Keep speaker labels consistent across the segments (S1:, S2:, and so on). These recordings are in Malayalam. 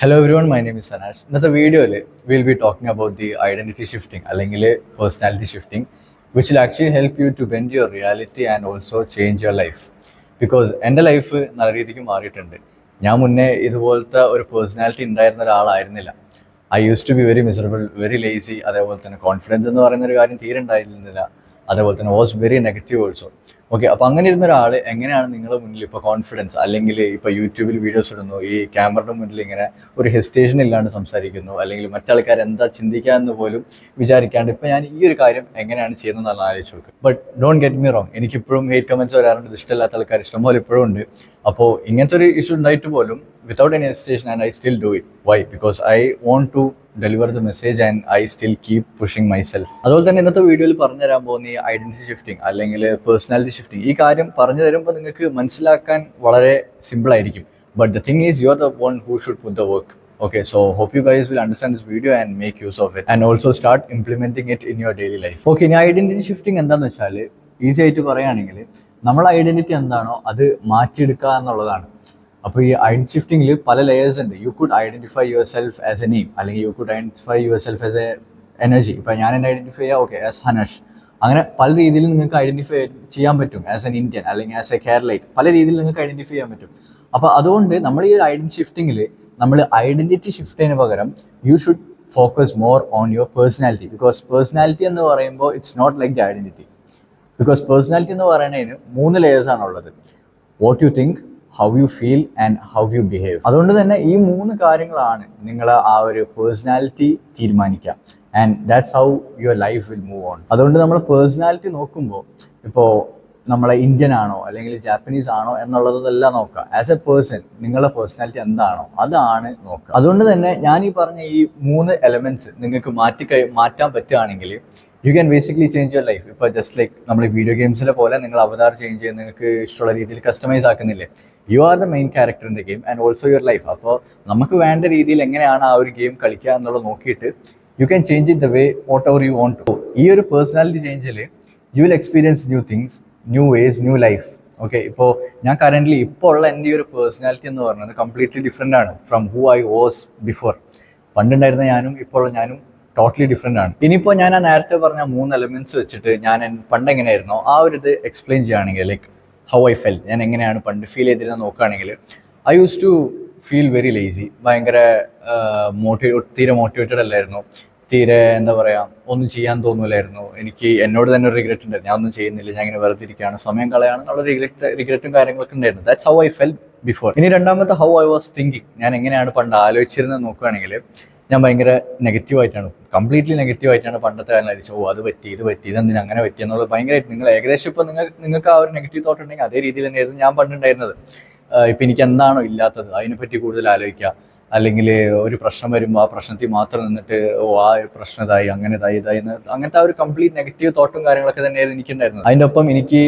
S1: Hello everyone, my name is Sanash. ഇന്നത്തെ വീഡിയോയിൽ will be talking about the identity shifting അല്ലെങ്കിൽ personality shifting which will actually help you to bend your reality and also change your life. Because എൻ്റെ ലൈഫ് നല്ല രീതിക്ക് മാറിയിട്ടുണ്ട്. ഞാൻ മുന്നേ ഇതുപോലത്തെ ഒരു പേഴ്സണാലിറ്റി ഉണ്ടായിരുന്ന ഒരാളായിരുന്നില്ല. I use to be very miserable, very lazy. അതേപോലെ തന്നെ കോൺഫിഡൻസ് എന്ന് പറയുന്ന ഒരു കാര്യം തീരെ ഉണ്ടായിരുന്നില്ല. അതേപോലെ തന്നെ was very negative also. Okay, അപ്പോൾ അങ്ങനെ ഇരുന്ന ഒരാൾ എങ്ങനെയാണ് നിങ്ങളുടെ മുന്നിൽ ഇപ്പോൾ കോൺഫിഡൻസ് അല്ലെങ്കിൽ ഇപ്പോൾ യൂട്യൂബിൽ വീഡിയോസ് ഇടുന്നു, ഈ ക്യാമറയുടെ മുന്നിൽ ഇങ്ങനെ ഒരു ഹെസിറ്റേഷൻ ഇല്ലാണ്ട് സംസാരിക്കുന്നു, അല്ലെങ്കിൽ മറ്റാൾക്കാർ എന്താ ചിന്തിക്കാമെന്ന് പോലും വിചാരിക്കാണ്ട് ഇപ്പോൾ ഞാൻ ഈ ഒരു കാര്യം എങ്ങനെയാണ് ചെയ്യുന്നതെന്ന് ആലോചിച്ച് നോക്കുക. But don't get me wrong, എനിക്കിപ്പോഴും ഹേറ്റ് കമൻറ്റ്സ് വരാറുണ്ട്, ഇഷ്ടമില്ലാത്ത ആൾക്കാർ ഇഷ്ടംപോലെ ഇപ്പോഴും ഉണ്ട്. അപ്പോൾ ഇങ്ങനത്തെ ഒരു ഇഷ്യൂ ഉണ്ടായിട്ട് പോലും without any hesitation and I still do it. Why? Because I want to deliver the message and I still keep pushing myself. അതുപോലെ തന്നെ ഇന്നത്തെ വീഡിയോയിൽ പറഞ്ഞു തരാൻ പോകുന്ന ഈ ഐഡന്റിറ്റി ഷിഫ്റ്റിംഗ് അല്ലെങ്കിൽ പേഴ്സണാലിറ്റി ഷിഫ്റ്റിംഗ്, ഈ കാര്യം പറഞ്ഞു തരുമ്പോൾ നിങ്ങൾക്ക് മനസ്സിലാക്കാൻ വളരെ സിമ്പിൾ ആയിരിക്കും. But the thing is you are the one who should put the work. Okay, so hope you guys will understand this video and make use of it and also start implementing it in your daily life. Okay, ഇനി ഐഡന്റിറ്റി ഷിഫ്റ്റിംഗ് എന്താണെന്ന് വെച്ചാൽ ഈസി ആയിട്ട് പറയുകയാണെങ്കിൽ നമ്മളെ ഐഡന്റിറ്റി എന്താണോ അത് മാറ്റിയെടുക്കുക എന്നുള്ളതാണ്. അപ്പോൾ ഈ ഐഡന്റിറ്റി ഷിഫ്റ്റിംഗിൽ പല ലെയേഴ്സ് ഉണ്ട്. You could identify yourself as a name, അല്ലെങ്കിൽ you could identify yourself as a energy. ഇപ്പോൾ ഞാൻ എന്നെ ഐഡന്റിഫൈ ചെയ്യാം, ഓക്കെ, ആസ് ഹനഷ്. അങ്ങനെ പല രീതിയിൽ നിങ്ങൾക്ക് ഐഡന്റിഫൈ ചെയ്യാൻ പറ്റും. ആസ് എൻ ഇന്ത്യൻ അല്ലെങ്കിൽ ആസ് എ കേരളൈറ്റ്, പല രീതിയിൽ നിങ്ങൾക്ക് ഐഡന്റിഫൈ ചെയ്യാൻ പറ്റും. അപ്പോൾ അതുകൊണ്ട് നമ്മൾ ഈ ഐഡന്റിറ്റി ഷിഫ്റ്റിംഗിൽ നമ്മൾ ഐഡന്റിറ്റി ഷിഫ്റ്റ് ചെയ്യുന്ന പകരം you should focus more on your personality. Because personality എന്ന് പറയുമ്പോൾ it's not like the identity. Because personality എന്ന് പറയുന്നതിന് 3 ലെയേഴ്സാണുള്ളത്: what you think, how you feel and how you behave. അതുകൊണ്ട് തന്നെ ഈ 3 കാര്യങ്ങളാണ് നിങ്ങൾ ആ ഒരു പേഴ്സണാലിറ്റി തീരുമാനിക്കുക. And that's how your life will move on. അതുകൊണ്ട് നമ്മൾ പേഴ്സണാലിറ്റി നോക്കുമ്പോൾ ഇപ്പോൾ നമ്മളെ ഇന്ത്യൻ ആണോ അല്ലെങ്കിൽ ജാപ്പനീസ് ആണോ എന്നുള്ളതല്ല നോക്കുക. ആസ് എ പേഴ്സൺ നിങ്ങളുടെ പേഴ്സണാലിറ്റി എന്താണോ അതാണ് നോക്കുക. അതുകൊണ്ട് തന്നെ ഞാൻ ഈ പറഞ്ഞ ഈ 3 എലമെന്റ്സ് നിങ്ങൾക്ക് മാറ്റാൻ പറ്റുകയാണെങ്കിൽ you can basically change your life. ഇപ്പോൾ ജസ്റ്റ് ലൈക്ക് നമ്മൾ വീഡിയോ ഗെയിംസിലെ പോലെ നിങ്ങൾ അവതാർ ചേഞ്ച് ചെയ്ത് നിങ്ങൾക്ക് ഇഷ്ടമുള്ള രീതിയിൽ കസ്റ്റമൈസ് ആക്കുന്നില്ലേ? You are the main character in the game and also your life. അപ്പോൾ നമുക്ക് വേണ്ട രീതിയിൽ എങ്ങനെയാണ് ആ ഒരു ഗെയിം കളിക്കുക എന്നുള്ളത് നോക്കിയിട്ട് you can change in the way whatever you want to. ഈ ഒരു പേഴ്സണാലിറ്റി ചേഞ്ചിൽ you will experience new things, new ways, new life. Okay, ഇപ്പോൾ ഞാൻ കറൻ്റ്ലി ഇപ്പോൾ ഉള്ള എൻ്റെ ഈ ഒരു പേഴ്സണാലിറ്റി എന്ന് പറയുന്നത് കംപ്ലീറ്റ്ലി ഡിഫറെൻ്റ് ആണ് from who I was before. പണ്ടുണ്ടായിരുന്ന ഞാനും ഇപ്പോൾ ഉള്ള ഞാനും ടോട്ടലി ഡിഫറെൻ്റ് ആണ്. ഇനിയിപ്പോൾ ഞാൻ ആ നേരത്തെ പറഞ്ഞ 3 എലമെൻറ്റ്സ് വെച്ചിട്ട് ഞാൻ പണ്ട് എങ്ങനെയായിരുന്നോ ആ ഒരു ഇത് എക്സ്പ്ലെയിൻ ചെയ്യുകയാണെങ്കിൽ, ലൈക്ക് ഹൗ ഐ ഫെൽ, ഞാൻ എങ്ങനെയാണ് പണ്ട് ഫീൽ ചെയ്തിരുന്നത് നോക്കുകയാണെങ്കിൽ, I use to feel very lazy. ഭയങ്കര തീരെ മോട്ടിവേറ്റഡ് അല്ലായിരുന്നു. തീരെ എന്താ പറയുക, ഒന്നും ചെയ്യാൻ തോന്നില്ലായിരുന്നു. എനിക്ക് എന്നോട് തന്നെ ഒരു റിഗ്രറ്റ് ഉണ്ടായിരുന്നു, ഞാൻ ഒന്നും ചെയ്യുന്നില്ല, ഞാൻ ഇങ്ങനെ വെറുതെ ഇരിക്കുകയാണ്, സമയം കളയാണെന്നുള്ള റിഗ്രറ്റും കാര്യങ്ങളൊക്കെ ഉണ്ടായിരുന്നു. That's how I felt before. ഇനി രണ്ടാമത്തെ ഹൗ ഐ വാസ് തിങ്കിങ്, ഞാൻ എങ്ങനെയാണ് പണ്ട് ആലോചിച്ചിരുന്നത് നോക്കുകയാണെങ്കിൽ, ഞാൻ ഭയങ്കര നെഗറ്റീവായിട്ടാണ്, കംപ്ലീറ്റ്ലി നെഗറ്റീവായിട്ടാണ് പണ്ടത്തെ കാലം ആലോചിച്ചത്. അത് പറ്റി, ഇത് പറ്റി, ഇതെന്തിനാ അങ്ങനെ പറ്റി എന്നുള്ളത് ഭയങ്കരമായിട്ട് നിങ്ങൾ ഏകദേശം ഇപ്പോൾ നിങ്ങൾക്ക് ആ ഒരു നെഗറ്റീവ് തോട്ട് ഉണ്ടെങ്കിൽ അതേ രീതിയിൽ തന്നെയായിരുന്നു ഞാൻ പണ്ടുണ്ടായിരുന്നത്. ഇപ്പം എനിക്ക് എന്താണോ ഇല്ലാത്തത് അതിനെപ്പറ്റി കൂടുതൽ ആലോചിക്കുക, അല്ലെങ്കിൽ ഒരു പ്രശ്നം വരുമ്പോൾ ആ പ്രശ്നത്തിൽ മാത്രം നിന്നിട്ട് ആ പ്രശ്നം ഇതായി, അങ്ങനെ ഇതായി, അങ്ങനത്തെ ആ ഒരു കംപ്ലീറ്റ് നെഗറ്റീവ് തോട്ടും കാര്യങ്ങളൊക്കെ തന്നെയായിരുന്നു എനിക്കുണ്ടായിരുന്നത്. അതിൻ്റെ ഒപ്പം എനിക്ക്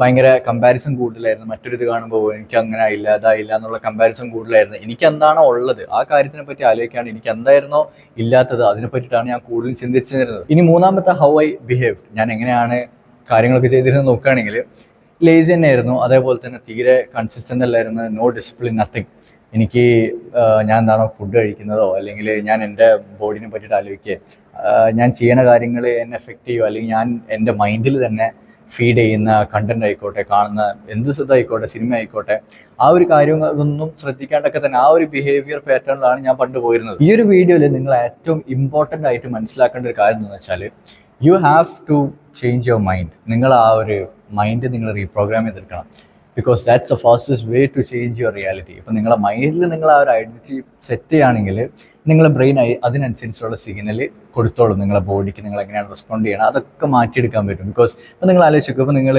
S1: ഭയങ്കര കമ്പാരിസൺ കൂടുതലായിരുന്നു. മറ്റൊരു ഇത് കാണുമ്പോൾ എനിക്ക് അങ്ങനെ ആയില്ല, അതായില്ല എന്നുള്ള കമ്പാരിസൺ കൂടുതലായിരുന്നു. എനിക്ക് എന്താണോ ഉള്ളത് ആ കാര്യത്തിനെ പറ്റി ആലോചിക്കാണ്ട് എനിക്ക് എന്തായിരുന്നോ ഇല്ലാത്തത് അതിനെ പറ്റിയിട്ടാണ് ഞാൻ കൂടുതലും ചിന്തിച്ചിരുന്നത്. ഇനി മൂന്നാമത്തെ ഹൗ ഐ ബിഹേവ്, ഞാൻ എങ്ങനെയാണ് കാര്യങ്ങളൊക്കെ ചെയ്തിരുന്നത് നോക്കുകയാണെങ്കിൽ, ലേസി തന്നെയായിരുന്നു. അതേപോലെ തന്നെ തീരെ കൺസിസ്റ്റൻ്റ് അല്ലായിരുന്നു. No discipline, nothing. എനിക്ക് ഞാൻ എന്താണോ ഫുഡ് കഴിക്കുന്നതോ അല്ലെങ്കിൽ ഞാൻ എൻ്റെ ബോഡിനെ പറ്റിയിട്ട് ആലോചിക്കുക, ഞാൻ ചെയ്യണ കാര്യങ്ങൾ എന്നെ എഫക്റ്റ് ചെയ്യുമോ, അല്ലെങ്കിൽ ഞാൻ എൻ്റെ മൈൻഡിൽ തന്നെ ഫീഡ് ചെയ്യുന്ന കണ്ടന്റ് ആയിക്കോട്ടെ, കാണുന്ന എന്ത് ഇതായിക്കോട്ടെ, സിനിമ ആയിക്കോട്ടെ, ആ ഒരു കാര്യം അതൊന്നും ശ്രദ്ധിക്കാണ്ടൊക്കെ തന്നെ ആ ഒരു ബിഹേവിയർ പാറ്റേണിലാണ് ഞാൻ പണ്ട് പോയിരുന്നത്. ഈ ഒരു വീഡിയോയിൽ നിങ്ങൾ ഏറ്റവും ഇമ്പോർട്ടൻ്റ് ആയിട്ട് മനസ്സിലാക്കേണ്ട ഒരു കാര്യം എന്താണെന്ന് വെച്ചാൽ, you have to change your mind. നിങ്ങൾ ആ ഒരു മൈൻഡ് നിങ്ങൾ റീപ്രോഗ്രാം ചെയ്തെടുക്കണം. Because that's the fastest way to change your reality. ഇപ്പം നിങ്ങളുടെ മൈൻഡിൽ നിങ്ങൾ ആ ഒരു ഐഡൻറ്റിറ്റി സെറ്റ് ചെയ്യുകയാണെങ്കിൽ നിങ്ങളുടെ ബ്രെയിൻ അതിനനുസരിച്ചുള്ള സിഗ്നൽ കൊടുത്തോളും നിങ്ങളുടെ ബോഡിക്ക്. നിങ്ങൾ എങ്ങനെയാണ് റെസ്പോണ്ട് ചെയ്യണം അതൊക്കെ മാറ്റിയെടുക്കാൻ പറ്റും. ബിക്കോസ് ഇപ്പം നിങ്ങൾ ആലോചിക്കും, ഇപ്പോൾ നിങ്ങൾ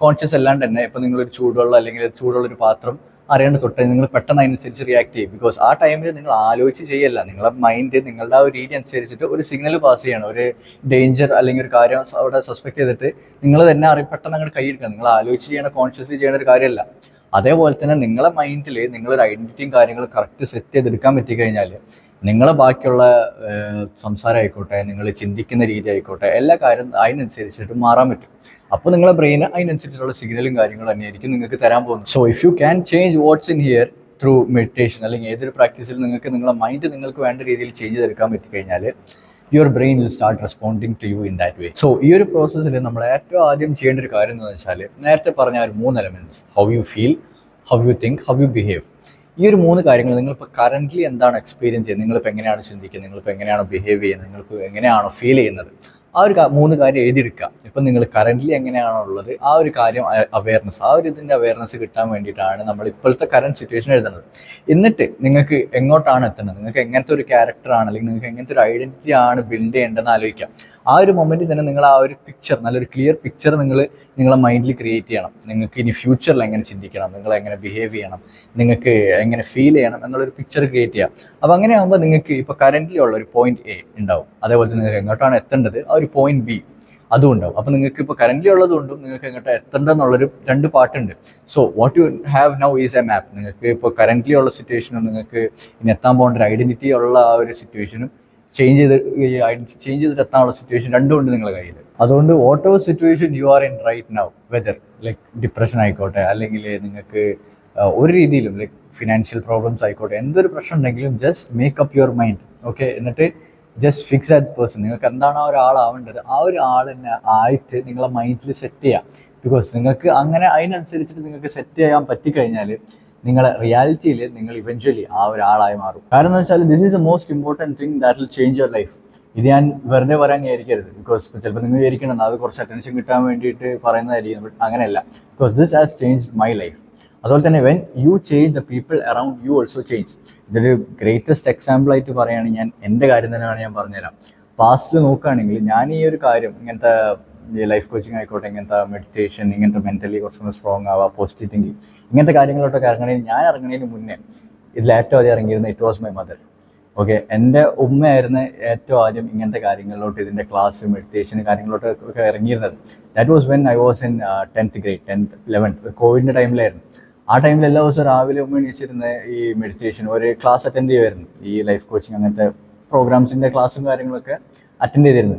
S1: കോൺഷ്യസ് അല്ലാണ്ട് തന്നെ ഇപ്പോൾ നിങ്ങളൊരു ചൂടുവെള്ളം അല്ലെങ്കിൽ ചൂടുള്ളൊരു പാത്രം അറിയാണ്ട് തൊട്ട് നിങ്ങൾ പെട്ടെന്ന് അതിനനുസരിച്ച് റിയാക്ട് ചെയ്യും. ബിക്കോസ് ആ ടൈമിൽ നിങ്ങൾ ആലോചിച്ച് ചെയ്യല്ല, നിങ്ങളുടെ മൈൻഡ് നിങ്ങളുടെ ആ ഒരു രീതി അനുസരിച്ചിട്ട് ഒരു സിഗ്നൽ പാസ് ചെയ്യണം. ഒരു ഡേഞ്ചർ അല്ലെങ്കിൽ ഒരു കാര്യം അവിടെ സസ്പെക്ട് ചെയ്തിട്ട് നിങ്ങൾ തന്നെ പെട്ടെന്ന് അങ്ങോട്ട് കൈയെടുക്കണം. നിങ്ങൾ ആലോചിച്ച് ചെയ്യണ, കോൺഷ്യസ്ലി ചെയ്യേണ്ട ഒരു കാര്യമല്ല. അതേപോലെ തന്നെ നിങ്ങളെ മൈൻഡിൽ നിങ്ങളൊരു ഐഡൻറ്റിറ്റിയും കാര്യങ്ങളും കറക്റ്റ് സെറ്റ് ചെയ്തെടുക്കാൻ പറ്റിക്കഴിഞ്ഞാൽ നിങ്ങളെ ബാക്കിയുള്ള സംസാരം ആയിക്കോട്ടെ, നിങ്ങൾ ചിന്തിക്കുന്ന രീതി ആയിക്കോട്ടെ, എല്ലാ കാര്യം അതിനനുസരിച്ചിട്ട് മാറാൻ പറ്റും. അപ്പോൾ നിങ്ങളെ ബ്രെയിൻ അതിനനുസരിച്ചുള്ള സിഗ്നലും കാര്യങ്ങളും തന്നെയായിരിക്കും നിങ്ങൾക്ക് തരാൻ പോകുന്നത്. So if you can change what's in here, through meditation അല്ലെങ്കിൽ ഏതൊരു പ്രാക്ടീസിൽ നിങ്ങൾക്ക് നിങ്ങളുടെ മൈൻഡ് നിങ്ങൾക്ക് വേണ്ട രീതിയിൽ ചേഞ്ച് ചെയ്തെടുക്കാൻ പറ്റിക്കഴിഞ്ഞാൽ your brain will start responding to you in that way. So ഈ ഒരു പ്രോസസ്സിൽ നമ്മൾ ഏറ്റവും ആദ്യം ചെയ്യേണ്ട ഒരു കാര്യം എന്ന് വെച്ചാൽ നേരത്തെ പറഞ്ഞ ഒരു 3 elements, how you feel, how you think, how you behave. ഈ ഒരു 3 കാര്യങ്ങൾ നിങ്ങളിപ്പോൾ കറൻ്റ്ലി എന്താണ് എക്സ്പീരിയൻസ് ചെയ്യുന്നത്, നിങ്ങളിപ്പോൾ എങ്ങനെയാണ് ചിന്തിക്കുന്നത്, നിങ്ങളിപ്പോൾ എങ്ങനെയാണോ ബിഹേവ് ചെയ്യുന്നത്, നിങ്ങൾക്ക് എങ്ങനെയാണോ ഫീൽ ചെയ്യുന്നത്, ആ ഒരു 3 കാര്യം എഴുതിയെടുക്കുക. ഇപ്പം നിങ്ങൾ കറൻ്റ്ലി എങ്ങനെയാണോ ഉള്ളത് ആ ഒരു കാര്യം അവയർനെസ്, ആ ഒരു ഇതിൻ്റെ അവയർനെസ് കിട്ടാൻ വേണ്ടിയിട്ടാണ് നമ്മൾ ഇപ്പോഴത്തെ കറൻറ്റ് സിറ്റുവേഷൻ എഴുതുന്നത്. എന്നിട്ട് നിങ്ങൾക്ക് എങ്ങോട്ടാണ് എത്തുന്നത്, നിങ്ങൾക്ക് എങ്ങനത്തെ ഒരു ക്യാരക്ടറാണ് അല്ലെങ്കിൽ നിങ്ങൾക്ക് എങ്ങനത്തെ ഒരു ഐഡൻറ്റിറ്റി ആണ് ബിൽഡ് ചെയ്യേണ്ടതെന്ന് ആലോചിക്കാം. ആ ഒരു മൊമെൻറ്റിൽ തന്നെ നിങ്ങൾ ആ ഒരു പിക്ചർ, നല്ലൊരു ക്ലിയർ പിക്ചർ നിങ്ങളെ മൈൻഡിൽ ക്രിയേറ്റ് ചെയ്യണം. നിങ്ങൾക്ക് ഇനി ഫ്യൂച്ചറിൽ എങ്ങനെ ചിന്തിക്കണം, നിങ്ങൾ എങ്ങനെ ബിഹേവ് ചെയ്യണം, നിങ്ങൾക്ക് എങ്ങനെ ഫീൽ ചെയ്യണം എന്നുള്ളൊരു പിക്ചർ ക്രിയേറ്റ് ചെയ്യാം. അപ്പോൾ അങ്ങനെ ആകുമ്പോൾ നിങ്ങൾക്ക് ഇപ്പോൾ കറൻ്റ്ലി ഉള്ള ഒരു പോയിന്റ് എ ഉണ്ടാവും, അതേപോലെ തന്നെ നിങ്ങൾക്ക് എങ്ങോട്ടാണ് എത്തേണ്ടത് ആ ഒരു പോയിന്റ് ബി അതും ഉണ്ടാവും. അപ്പോൾ നിങ്ങൾക്ക് ഇപ്പോൾ കറൻ്റ്ലി ഉള്ളതുകൊണ്ടും നിങ്ങൾക്ക് എങ്ങോട്ട് എത്തേണ്ടതെന്നുള്ളൊരു 2 പാർട്ടുണ്ട്. So what you have now is a map. നിങ്ങൾക്ക് ഇപ്പോൾ കറൻ്റ്ലി ഉള്ള സിറ്റുവേഷനും നിങ്ങൾക്ക് ഇനി എത്താൻ പോകേണ്ട ഒരു ഐഡൻറ്റിറ്റി ഉള്ള ആ ഒരു സിറ്റുവേഷനും ചേഞ്ച് ചെയ്തിട്ട് എത്താനുള്ള സിറ്റുവേഷൻ രണ്ടും ഉണ്ട് നിങ്ങളുടെ കയ്യിൽ. അതുകൊണ്ട് whatever situation you are in right now, whether like depression ആയിക്കോട്ടെ, അല്ലെങ്കിൽ നിങ്ങൾക്ക് ഒരു രീതിയിലും ലൈക്ക് ഫിനാൻഷ്യൽ പ്രോബ്ലംസ് ആയിക്കോട്ടെ, എന്തൊരു പ്രശ്നം ഉണ്ടെങ്കിലും just make up your mind. Okay, എന്നിട്ട് ജസ്റ്റ് ഫിക്സ് ദാറ്റ് പേഴ്സൺ. നിങ്ങൾക്ക് എന്താണ് ആ ഒരാളാവേണ്ടത് ആ ഒരു ആൾ തന്നെ ആയിട്ട് നിങ്ങളെ മൈൻഡിൽ സെറ്റ് ചെയ്യാം. ബിക്കോസ് നിങ്ങൾക്ക് അങ്ങനെ അതിനനുസരിച്ചിട്ട് നിങ്ങൾക്ക് സെറ്റ് ചെയ്യാൻ പറ്റിക്കഴിഞ്ഞാൽ നിങ്ങളെ റിയാലിറ്റിയിൽ നിങ്ങൾ ഇവഞ്ച്വലി ആ ഒരാളായി മാറും. കാരണം എന്ന് വെച്ചാൽ this is A most important thing that will change your life. ഇത് ഞാൻ വെറുതെ പറയാൻ വിചാരിക്കരുത്. ബിക്കോസ് ചിലപ്പോൾ നിങ്ങൾ വിചാരിക്കണം അത് കുറച്ച് അറ്റൻഷൻ കിട്ടാൻ വേണ്ടിയിട്ട് പറയുന്നതായിരിക്കും. ബട്ട് അങ്ങനെയല്ല. Because this has change my life. അതുപോലെ തന്നെ when you change the people around you also change. ഇതൊരു ഗ്രേറ്റസ്റ്റ് എക്സാമ്പിളായിട്ട് പറയുകയാണെങ്കിൽ ഞാൻ എൻ്റെ കാര്യം തന്നെയാണ് ഞാൻ പറഞ്ഞുതരാം. പാസ്റ്റിൽ നോക്കുകയാണെങ്കിൽ ഞാൻ ഈ ഒരു കാര്യം ഇങ്ങനത്തെ ലൈഫ് കോച്ചിങ് ആയിക്കോട്ടെ, ഇങ്ങനത്തെ മെഡിറ്റേഷൻ, ഇങ്ങനത്തെ മെൻ്റലി കുറച്ചുകൂടെ സ്ട്രോങ് ആവുക, പോസിറ്റീവ് തിങ്കിങ്, ഇങ്ങനത്തെ കാര്യങ്ങളോട്ടൊക്കെ ഇറങ്ങുന്നതിന് മുന്നേ ഇതിൽ ഏറ്റവും ആദ്യം ഇറങ്ങിയിരുന്നത് it was my mother. Okay, എൻ്റെ ഉമ്മയായിരുന്നു ഏറ്റവും ആദ്യം ഇങ്ങനത്തെ കാര്യങ്ങളിലോട്ട്, ഇതിൻ്റെ ക്ലാസ്, മെഡിറ്റേഷൻ കാര്യങ്ങളിലോട്ടൊക്കെ ഇറങ്ങിയിരുന്നത്. That was when I was in 10th grade, 10th 11th, കോവിഡിൻ്റെ ടൈമിലായിരുന്നു. ആ ടൈമിൽ എല്ലാ ദിവസവും രാവിലെ ഉമ്മ എണീച്ചിരുന്ന ഈ മെഡിറ്റേഷൻ ഒരു ക്ലാസ് അറ്റൻഡ് ചെയ്യുമായിരുന്നു. ഈ ലൈഫ് കോച്ചിങ് അങ്ങനത്തെ പ്രോഗ്രാംസിൻ്റെ ക്ലാസ്സും കാര്യങ്ങളൊക്കെ അറ്റൻഡ് ചെയ്തിരുന്നു.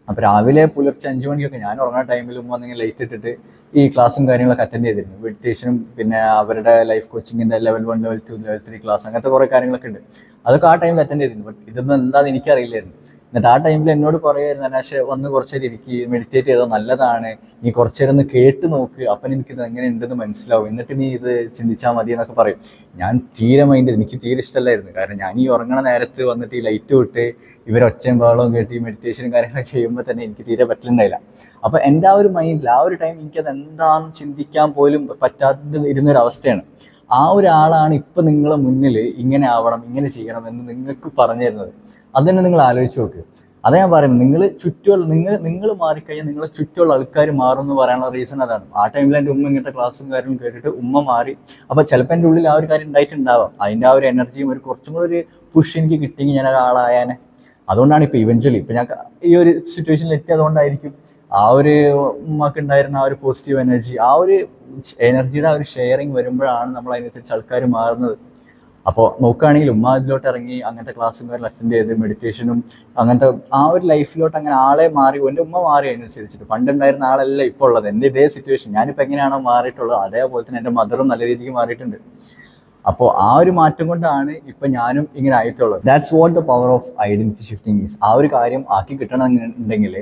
S1: അപ്പോൾ രാവിലെ പുലർച്ചെ 5 മണിക്കൊക്കെ ഞാൻ ഉറങ്ങുന്ന ടൈമിൽ ഉമ്മ എന്തെങ്കിലും ലൈറ്റ് ഇട്ടിട്ട് ഈ ക്ലാസ്സും കാര്യങ്ങളൊക്കെ അറ്റൻഡ് ചെയ്തിരുന്നു. മെഡിറ്റേഷനും പിന്നെ അവരുടെ ലൈഫ് കോച്ചിങ്ങിൻ്റെ level 1, level 2, level 3 ക്ലാസ് അങ്ങനത്തെ കുറേ കാര്യങ്ങളൊക്കെ ഉണ്ട്. അതൊക്കെ ആ ടൈമിൽ അറ്റൻഡ് ചെയ്തിരുന്നു. ബട്ട് ഇതൊന്നും എന്താണെന്ന് എനിക്കറിയില്ലായിരുന്നു. എന്നിട്ട് ആ ടൈമിൽ എന്നോട് പറയുമായിരുന്നു, അനാശ വന്ന് കുറച്ച് നേരം ഇരിക്കുക, മെഡിറ്റേറ്റ് ചെയ്തോ, നല്ലതാണ്, നീ കുറച്ച് നേരം ഒന്ന് കേട്ട് നോക്ക്, അപ്പം എനിക്കിത് എങ്ങനെ ഉണ്ടെന്ന് മനസ്സിലാവും, എന്നിട്ട് നീ ഇത് ചിന്തിച്ചാൽ മതി എന്നൊക്കെ പറയും. ഞാൻ തീരെ എനിക്ക് തീരെ ഇഷ്ടമല്ലായിരുന്നു. കാരണം ഞാൻ ഈ ഉറങ്ങണ നേരത്ത് വന്നിട്ട് ഈ ലൈറ്റ് വിട്ട് ഇവരൊച്ചയും ബഹളവും കേട്ട് ഈ മെഡിറ്റേഷനും കാര്യങ്ങളൊക്കെ ചെയ്യുമ്പോൾ തന്നെ എനിക്ക് തീരെ പറ്റുന്നുണ്ടായില്ല. അപ്പോൾ എൻ്റെ ആ ഒരു മൈൻഡിൽ ആ ഒരു ടൈം എനിക്കത് എന്താണെന്ന് ചിന്തിക്കാൻ പോലും പറ്റാതെ ഇരുന്നൊരവസ്ഥയാണ്. ആ ഒരാളാണ് ഇപ്പം നിങ്ങളെ മുന്നിൽ ഇങ്ങനെ ആവണം, ഇങ്ങനെ ചെയ്യണം എന്ന് നിങ്ങൾക്ക് പറഞ്ഞു തരുന്നത്. അത് തന്നെ നിങ്ങൾ ആലോചിച്ച് നോക്ക്. അതാ ഞാൻ പറയുന്നത്, നിങ്ങൾ മാറിക്കഴിഞ്ഞാൽ നിങ്ങളെ ചുറ്റുമുള്ള ആൾക്കാർ മാറും എന്ന് പറയാനുള്ള റീസൺ അതാണ്. ആ ടൈമിൽ എൻ്റെ ഉമ്മ ഇങ്ങനത്തെ ക്ലാസ്സും കാര്യങ്ങളും കേട്ടിട്ട് ഉമ്മ മാറി. അപ്പോൾ ചിലപ്പോൾ എൻ്റെ ഉള്ളിൽ ആ ഒരു കാര്യം ഉണ്ടായിട്ടുണ്ടാവാം. അതിൻ്റെ ആ ഒരു എനർജിയും ഒരു കുറച്ചും കൂടെ ഒരു പുഷ് എനിക്ക് കിട്ടിയെങ്കിൽ ഞാൻ ഒരാളായാനെ. അതുകൊണ്ടാണ് ഇപ്പോൾ ഇവഞ്ച്വലി ഇപ്പോൾ ഞാൻ ഈ ഒരു സിറ്റുവേഷനിൽ എത്തിയതുകൊണ്ടായിരിക്കും ആ ഒരു ഉമ്മക്ക് ഉണ്ടായിരുന്ന ആ ഒരു പോസിറ്റീവ് എനർജി, ആ ഒരു എനർജിയുടെ ആ ഒരു ഷെയറിങ് വരുമ്പോഴാണ് നമ്മൾ അതിനനുസരിച്ച് ആൾക്കാർ മാറുന്നത്. അപ്പോൾ നോക്കുകയാണെങ്കിൽ ഉമ്മ അതിലോട്ട് ഇറങ്ങി അങ്ങനത്തെ ക്ലാസ്സും കാര്യങ്ങൾ അറ്റൻഡ് ചെയ്ത് മെഡിറ്റേഷനും അങ്ങനത്തെ ആ ഒരു ലൈഫിലോട്ട് അങ്ങനെ ആളെ മാറി. എൻ്റെ ഉമ്മ മാറി അതിനനുസരിച്ചിട്ട്. പണ്ടുണ്ടായിരുന്ന ആളല്ല ഇപ്പോൾ ഉള്ളത്. എൻ്റെ ഇതേ സിറ്റുവേഷൻ ഞാനിപ്പോൾ എങ്ങനെയാണോ മാറിയിട്ടുള്ളത് അതേപോലെ തന്നെ എൻ്റെ മദറും നല്ല രീതിക്ക് മാറിയിട്ടുണ്ട്. അപ്പോൾ ആ ഒരു മാറ്റം കൊണ്ടാണ് ഇപ്പം ഞാനും ഇങ്ങനെ ആയിട്ടുള്ളത്. That's what the power of identity shifting is. ആ ഒരു കാര്യം ആക്കി കിട്ടണമെന്നുണ്ടെങ്കിൽ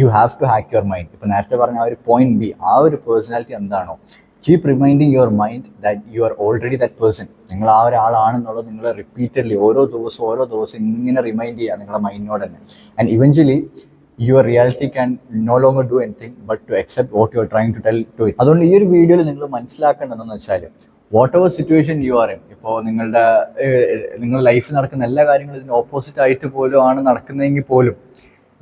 S1: you have to hack your mind. ഇപ്പം നേരത്തെ പറഞ്ഞ ആ ഒരു പോയിന്റ് ബി, ആ ഒരു പേഴ്സണാലിറ്റി എന്താണോ, keep reminding your mind that you are already that person. നിങ്ങൾ ആ ഒരാളാണെന്നുള്ളത് നിങ്ങൾ റിപ്പീറ്റഡ്ലി ഓരോ ദിവസം ഇങ്ങനെ റിമൈൻഡ് ചെയ്യുക നിങ്ങളുടെ മൈൻഡിനോട് തന്നെ. And eventually your reality can no longer do anything but to accept what you are trying to tell to it. അതുകൊണ്ട് ഈ ഒരു വീഡിയോയിൽ നിങ്ങൾ മനസ്സിലാക്കേണ്ടതെന്ന് വെച്ചാൽ whatever situation you are in, ഇപ്പോൾ നിങ്ങളുടെ ലൈഫിൽ നടക്കുന്ന എല്ലാ കാര്യങ്ങളും ഇതിന് ഓപ്പോസിറ്റ് ആയിട്ട് പോലും ആണ് നടക്കുന്നതെങ്കിൽ പോലും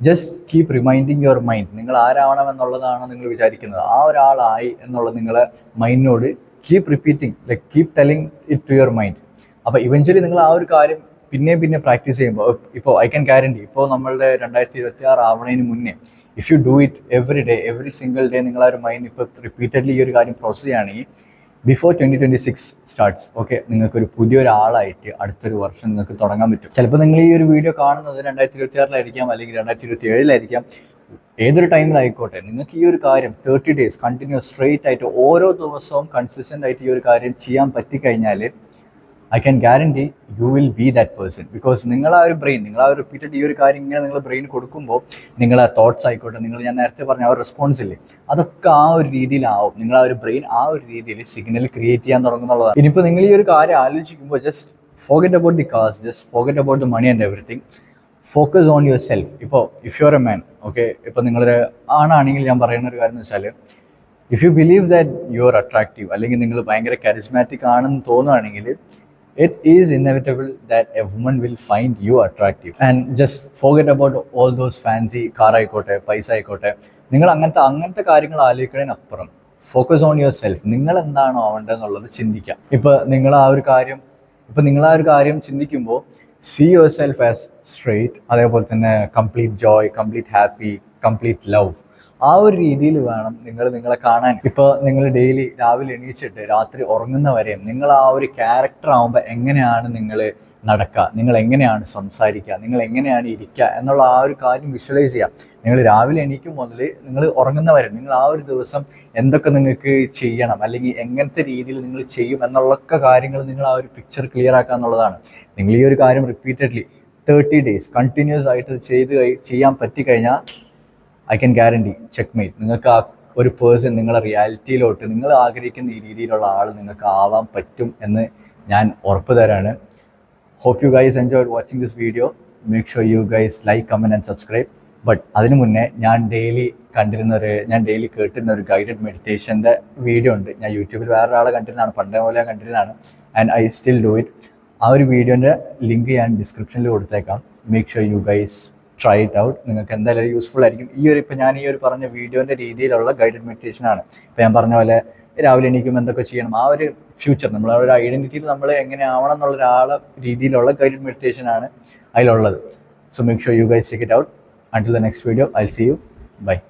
S1: just keep reminding your mind. നിങ്ങൾ ആരാവണം എന്നുള്ളതാണ് നിങ്ങൾ വിചാരിക്കുന്നത്, ആ ഒരാളായി എന്നുള്ളത് നിങ്ങളെ മൈൻഡിനോട് keep repeating, like keep telling it to your mind. അപ്പോൾ ഇവഞ്ച്വലി നിങ്ങൾ ആ ഒരു കാര്യം പിന്നെ പ്രാക്ടീസ് ചെയ്യുമ്പോൾ, ഇപ്പോൾ ഐ ക്യാൻ ഗ്യാരണ്ടി, ഇപ്പോൾ നമ്മളുടെ 2026 ആവണതിന് മുന്നേ if you do it every day, every single day, നിങ്ങൾ ആ ഒരു മൈൻഡ് ഇപ്പോൾ റിപ്പീറ്റഡ്ലി ഈ ഒരു കാര്യം പ്രോസസ് ചെയ്യുകയാണെങ്കിൽ ബിഫോർ 2026 സ്റ്റാർട്ട്സ്, ഓക്കെ, നിങ്ങൾക്കൊരു പുതിയൊരാളായിട്ട് അടുത്തൊരു വർഷം നിങ്ങൾക്ക് തുടങ്ങാൻ പറ്റും. ചിലപ്പോൾ നിങ്ങൾ ഈ ഒരു വീഡിയോ കാണുന്നത് 2026 അല്ലെങ്കിൽ 2027 ഏതൊരു ടൈമിലായിക്കോട്ടെ, നിങ്ങൾക്ക് ഈ ഒരു കാര്യം 30 days കണ്ടിന്യൂസ് സ്ട്രെയിറ്റ് ആയിട്ട് ഓരോ ദിവസവും കൺസിസ്റ്റൻ്റ് ആയിട്ട് ഈ ഒരു കാര്യം ചെയ്യാൻ പറ്റിക്കഴിഞ്ഞാൽ I can guarantee you will be that person. Because നിങ്ങൾ ആ ഒരു ബ്രെയിൻ, നിങ്ങൾ ആ ഒരു റിപ്പീറ്റഡ് ഈ ഒരു കാര്യം ഇങ്ങനെ നിങ്ങൾ ബ്രെയിൻ കൊടുക്കുമ്പോൾ നിങ്ങളെ തോട്ട്സ് ആയിക്കോട്ടെ, ഞാൻ നേരത്തെ പറഞ്ഞ ആ ഒരു റെസ്പോൺസ് ഇല്ലേ, അതൊക്കെ ആ ഒരു രീതിയിലാവും. നിങ്ങൾ ആ ഒരു ബ്രെയിൻ ആ ഒരു രീതിയിൽ സിഗ്നൽ ക്രിയേറ്റ് ചെയ്യാൻ തുടങ്ങുന്നുള്ളതാണ്. ഇനിയിപ്പോൾ നിങ്ങൾ ഈ ഒരു കാര്യം ആലോചിക്കുമ്പോൾ just forget about the cars, just forget about the money and everything. Focus on yourself. ഇപ്പോൾ if you are a man, okay, ഇപ്പോൾ നിങ്ങളൊരു ആണാണെങ്കിൽ ഞാൻ പറയുന്ന ഒരു കാര്യം എന്ന് വെച്ചാൽ, if you believe that you are attractive, അല്ലെങ്കിൽ നിങ്ങൾ ഭയങ്കര കരിസ്മാറ്റിക് ആണെന്ന് തോന്നുകയാണെങ്കിൽ, it is inevitable that a woman will find you attractive. And just forget about all those fancy car ആയിക്കോട്ടെ, പൈസ ആയിക്കോട്ടെ, നിങ്ങൾ അങ്ങനത്തെ കാര്യങ്ങൾ ആലോചിക്കുന്നതിനപ്പുറം ഫോക്കസ് ഓൺ യുവർ സെൽഫ്. നിങ്ങൾ എന്താണോ ആവേണ്ടതെന്നുള്ളത് ചിന്തിക്കാം. ഇപ്പോൾ നിങ്ങൾ ആ ഒരു കാര്യം ചിന്തിക്കുമ്പോൾ see yourself as straight, അതേപോലെ തന്നെ complete joy, complete happy, complete love. ആ ഒരു രീതിയിൽ വേണം നിങ്ങളെ കാണാൻ. ഇപ്പോൾ നിങ്ങൾ ഡെയിലി രാവിലെ എണീച്ചിട്ട് രാത്രി ഉറങ്ങുന്നവരെയും നിങ്ങൾ ആ ഒരു ക്യാരക്ടർ ആകുമ്പോൾ എങ്ങനെയാണ് നിങ്ങൾ നടക്കുക, നിങ്ങൾ എങ്ങനെയാണ് സംസാരിക്കുക, നിങ്ങൾ എങ്ങനെയാണ് ഇരിക്കുക എന്നുള്ള ആ ഒരു കാര്യം വിഷ്വലൈസ് ചെയ്യുക. നിങ്ങൾ രാവിലെ എണീക്കും മുതൽ നിങ്ങൾ ഉറങ്ങുന്നവരെ നിങ്ങൾ ആ ഒരു ദിവസം എന്തൊക്കെ നിങ്ങൾക്ക് ചെയ്യണം, അല്ലെങ്കിൽ എങ്ങനത്തെ രീതിയിൽ നിങ്ങൾ ചെയ്യും എന്നുള്ളൊക്കെ കാര്യങ്ങൾ നിങ്ങൾ ആ ഒരു പിക്ചർ ക്ലിയർ ആക്കുക എന്നുള്ളതാണ്. നിങ്ങൾ ഈ ഒരു കാര്യം റിപ്പീറ്റഡ്ലി 30 days കണ്ടിന്യൂസ് ആയിട്ട് ചെയ്യാൻ പറ്റിക്കഴിഞ്ഞാൽ ഐ ക്യാൻ ഗ്യാരണ്ടി ചെക്ക്മേറ്റ്. നിങ്ങൾക്ക് ആ ഒരു പേഴ്സൺ നിങ്ങളെ റിയാലിറ്റിയിലോട്ട് നിങ്ങൾ ആഗ്രഹിക്കുന്ന ഈ രീതിയിലുള്ള ആൾ നിങ്ങൾക്ക് ആവാൻ പറ്റും എന്ന് ഞാൻ ഉറപ്പ് തരാണ്. Hope you guys enjoyed watching this video. Make sure you guys like, comment and subscribe. But അതിനു മുന്നേ ഞാൻ ഡെയിലി കേട്ടിരുന്ന ഒരു ഗൈഡഡ് മെഡിറ്റേഷൻ്റെ വീഡിയോ ഉണ്ട്. ഞാൻ യൂട്യൂബിൽ വേറൊരാളെ കണ്ടിരുന്നതാണ്, പണ്ടേ പോലെ ഞാൻ കണ്ടിരുന്നതാണ്. And I still do it. ആ ഒരു വീഡിയോൻ്റെ ലിങ്ക് ഞാൻ ഡിസ്ക്രിപ്ഷനിൽ കൊടുത്തേക്കാം. Make sure you guys try it out. നിങ്ങൾക്ക് എന്തായാലും യൂസ്ഫുൾ ആയിരിക്കും. ഇപ്പോൾ ഞാൻ ഈ ഒരു പറഞ്ഞ വീഡിയോൻ്റെ രീതിയിലുള്ള ഗൈഡഡ് മെഡിറ്റേഷനാണ്. ഇപ്പോൾ ഞാൻ പറഞ്ഞ പോലെ രാവിലെ എണീക്കുമ്പോൾ എന്തൊക്കെ ചെയ്യണം, ആ ഒരു ഫ്യൂച്ചർ നമ്മളെ ഒരു ഐഡൻറ്റിറ്റിയിൽ നമ്മൾ എങ്ങനെ ആവണം എന്നുള്ള ഒരാളെ രീതിയിലുള്ള ഗൈഡഡ് മെഡിറ്റേഷനാണ് അതിലുള്ളത്. So make sure you guys check it out. Until the next video, I'll see you. Bye.